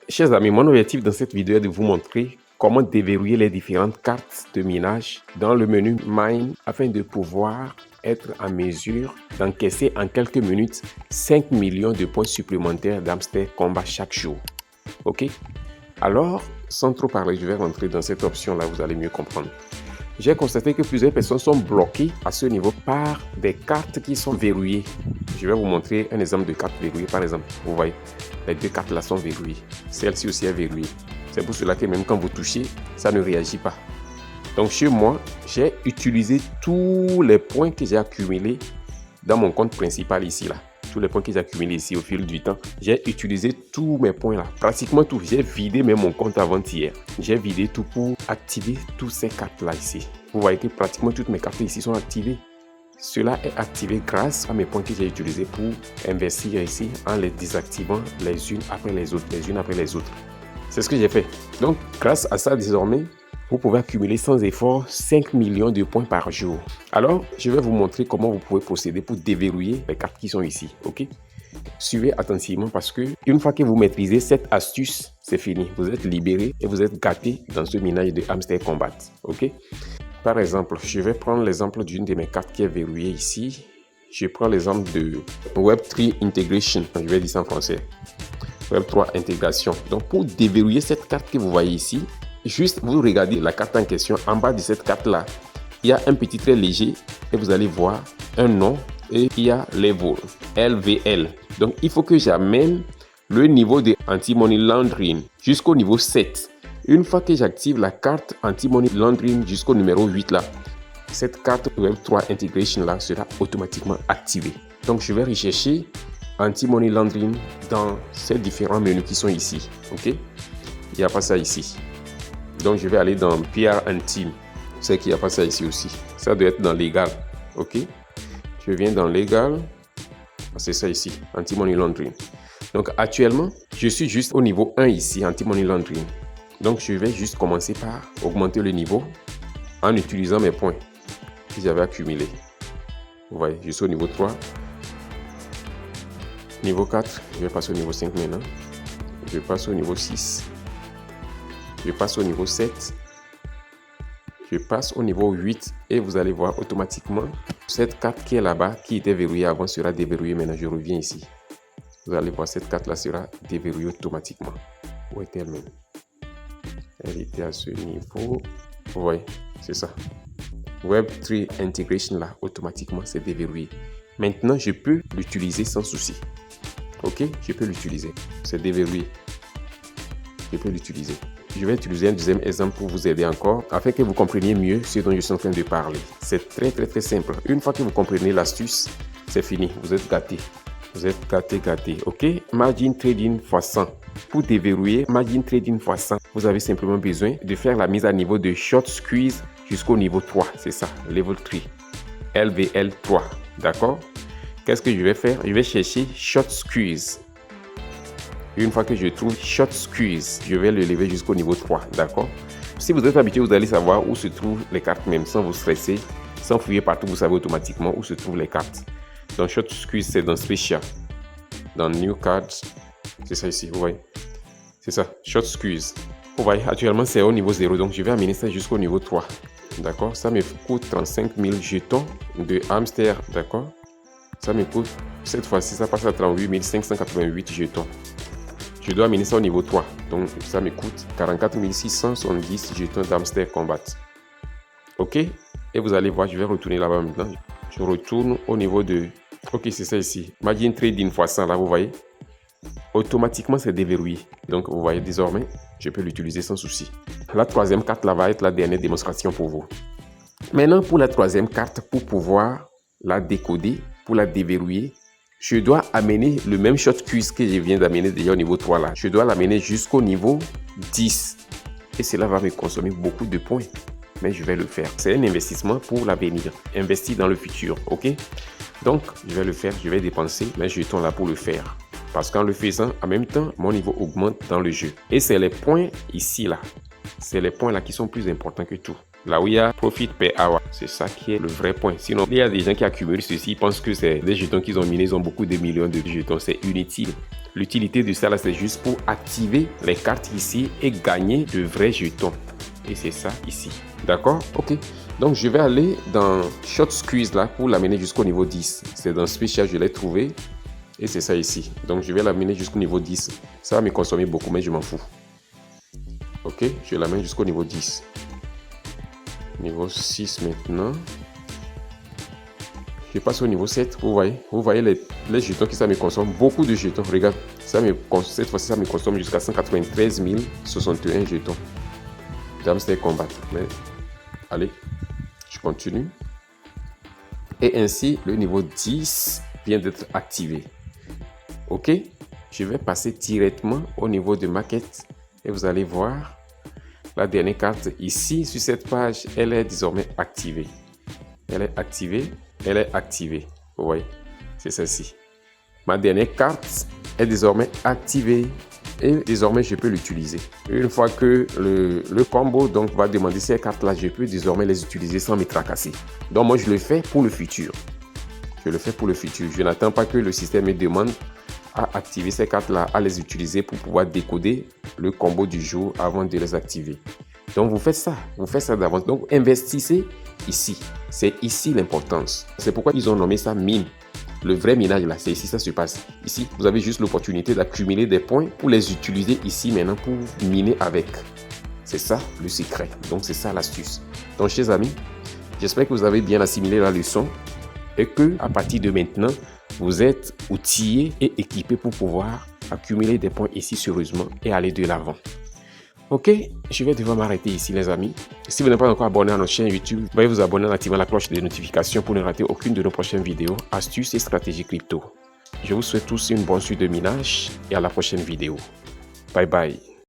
Chers amis, mon objectif dans cette vidéo est de vous montrer comment déverrouiller les différentes cartes de minage dans le menu Mine afin de pouvoir être en mesure d'encaisser en quelques minutes 5 millions de points supplémentaires d'Hamster Combat chaque jour. Ok? Alors, sans trop parler, je vais rentrer dans cette option-là, vous allez mieux comprendre. J'ai constaté que plusieurs personnes sont bloquées à ce niveau par des cartes qui sont verrouillées. Je vais vous montrer un exemple de carte verrouillée. Par exemple, vous voyez, les deux cartes là sont verrouillées. Celle-ci aussi est verrouillée. C'est pour cela que même quand vous touchez, ça ne réagit pas. Donc chez moi, j'ai utilisé tous les points que j'ai accumulés dans mon compte principal ici là. Tous les points que j'ai accumulés ici au fil du temps. J'ai utilisé tous mes points là. Pratiquement tout. J'ai vidé même mon compte avant-hier. J'ai vidé tout pour activer toutes ces cartes là ici. Vous voyez que pratiquement toutes mes cartes ici sont activées. Cela est activé grâce à mes points que j'ai utilisés pour investir ici en les désactivant les unes après les autres, C'est ce que j'ai fait. Donc, grâce à ça, désormais, vous pouvez accumuler sans effort 5 millions de points par jour. Alors, je vais vous montrer comment vous pouvez procéder pour déverrouiller les cartes qui sont ici. Ok? Suivez attentivement parce que une fois que vous maîtrisez cette astuce, c'est fini. Vous êtes libéré et vous êtes gâté dans ce minage de Hamster Combat. Ok? Par exemple, je vais prendre l'exemple d'une de mes cartes qui est verrouillée ici. Je prends l'exemple de Web3 Integration. Je vais dire ça en français. Web3 Intégration. Donc, pour déverrouiller cette carte que vous voyez ici, juste vous regardez la carte en question. En bas de cette carte-là, il y a un petit trait léger et vous allez voir un nom et il y a Level, LVL. Donc, il faut que j'amène le niveau de Anti-Money Laundering jusqu'au niveau 7. Une fois que j'active la carte Anti-Money Laundering jusqu'au numéro 8 là, cette carte Web3 Integration là sera automatiquement activée. Donc je vais rechercher Anti-Money Laundering dans ces différents menus qui sont ici. Ok? Il n'y a pas ça ici. Donc je vais aller dans PR Anti. C'est qu'il n'y a pas ça ici aussi. Ça doit être dans Légal. Ok? Je viens dans Légal. C'est ça ici. Anti-Money Laundering. Donc actuellement, je suis juste au niveau 1 ici, Anti-Money Laundering. Donc, je vais juste commencer par augmenter le niveau en utilisant mes points que j'avais accumulés. Vous voyez, je suis au niveau 3. Niveau 4, je vais passer au niveau 5 maintenant. Je passe au niveau 6. Je passe au niveau 7. Je passe au niveau 8 et vous allez voir automatiquement cette carte qui est là-bas, qui était verrouillée avant, sera déverrouillée. Maintenant, je reviens ici. Vous allez voir, cette carte-là sera déverrouillée automatiquement. Où est-elle même? Elle était à ce niveau. Vous voyez, c'est ça. Web3 Integration là, automatiquement, c'est déverrouillé. Maintenant, je peux l'utiliser sans souci. Ok, je peux l'utiliser. C'est déverrouillé. Je peux l'utiliser. Je vais utiliser un deuxième exemple pour vous aider encore, afin que vous compreniez mieux ce dont je suis en train de parler. C'est très simple. Une fois que vous comprenez l'astuce, c'est fini. Vous êtes gâté. Vous êtes gâté. Ok, Margin Trading x100. Pour déverrouiller Margin Trading x100, vous avez simplement besoin de faire la mise à niveau de Short Squeeze jusqu'au niveau 3. C'est ça, Level 3. LVL 3. D'accord? Qu'est-ce que je vais faire? Je vais chercher Short Squeeze. Une fois que je trouve Short Squeeze, je vais le lever jusqu'au niveau 3. D'accord? Si vous êtes habitué, vous allez savoir où se trouvent les cartes même sans vous stresser, sans fouiller partout, vous savez automatiquement où se trouvent les cartes. Donc, Short Squeeze, c'est dans Special. Dans New Cards, c'est ça ici, vous voyez. C'est ça, Short Squeeze. Vous voyez, actuellement, c'est au niveau 0. Donc, je vais amener ça jusqu'au niveau 3. D'accord? Ça me coûte 35 000 jetons de hamster. D'accord? Ça me coûte, cette fois-ci, ça passe à 38 588 jetons. Je dois amener ça au niveau 3. Donc, ça me coûte 44 670 jetons d'hamster combat. Ok? Et vous allez voir, je vais retourner là-bas maintenant. Je retourne au niveau de... Ok, c'est ça ici. Margin Trading x100, là, vous voyez. Automatiquement, c'est déverrouillé. Donc, vous voyez, désormais, je peux l'utiliser sans souci. La troisième carte, là, va être la dernière démonstration pour vous. Maintenant, pour la troisième carte, pour pouvoir la décoder, pour la déverrouiller, je dois amener le même Short Squeeze que je viens d'amener déjà au niveau 3, là. Je dois l'amener jusqu'au niveau 10. Et cela va me consommer beaucoup de points. Mais je vais le faire. C'est un investissement pour l'avenir. Investir dans le futur, ok? Donc, je vais le faire, je vais dépenser mes jetons là pour le faire. Parce qu'en le faisant, en même temps, mon niveau augmente dans le jeu. Et c'est les points ici, là. C'est les points là qui sont plus importants que tout. Là où il y a Profit per Hour, c'est ça qui est le vrai point. Sinon, il y a des gens qui accumulent ceci, ils pensent que c'est des jetons qu'ils ont minés, ils ont beaucoup de millions de jetons. C'est inutile. L'utilité de ça, là, c'est juste pour activer les cartes ici et gagner de vrais jetons. Et c'est ça ici. D'accord? Ok. Donc, je vais aller dans Short Squeeze là pour l'amener jusqu'au niveau 10. C'est dans Special, je l'ai trouvé. Et c'est ça ici. Donc, je vais l'amener jusqu'au niveau 10. Ça va me consommer beaucoup, mais je m'en fous. Ok? Je l'amène jusqu'au niveau 10. Niveau 6 maintenant. Je passe au niveau 7. Vous voyez les jetons qui ça me consomme. Beaucoup de jetons. Regarde, cette fois-ci, ça me consomme jusqu'à 193 061 jetons. Hamster Combat. Mais, allez, je continue. Et ainsi, le niveau 10 vient d'être activé. Ok, je vais passer directement au niveau de maquette et vous allez voir la dernière carte ici sur cette page, elle est désormais activée. Elle est activée, elle est activée. Vous voyez, c'est celle-ci. Ma dernière carte est désormais activée. Et désormais, je peux l'utiliser. Une fois que le combo donc, va demander ces cartes-là, je peux désormais les utiliser sans me tracasser. Donc, moi, je le fais pour le futur. Je le fais pour le futur. Je n'attends pas que le système me demande à activer ces cartes-là, à les utiliser pour pouvoir décoder le combo du jour avant de les activer. Donc, vous faites ça d'avance. Donc, investissez ici. C'est ici l'importance. C'est pourquoi ils ont nommé ça mine. Le vrai minage là, c'est ici ça se passe. Ici, vous avez juste l'opportunité d'accumuler des points pour les utiliser ici maintenant pour miner avec. C'est ça le secret. Donc c'est ça l'astuce. Donc chers amis, j'espère que vous avez bien assimilé la leçon et que à partir de maintenant, vous êtes outillés et équipés pour pouvoir accumuler des points ici sérieusement et aller de l'avant. Ok, je vais devoir m'arrêter ici les amis. Si vous n'êtes pas encore abonné à notre chaîne YouTube, veuillez vous abonner en activant la cloche des notifications pour ne rater aucune de nos prochaines vidéos, astuces et stratégies crypto. Je vous souhaite tous une bonne suite de minage et à la prochaine vidéo. Bye bye.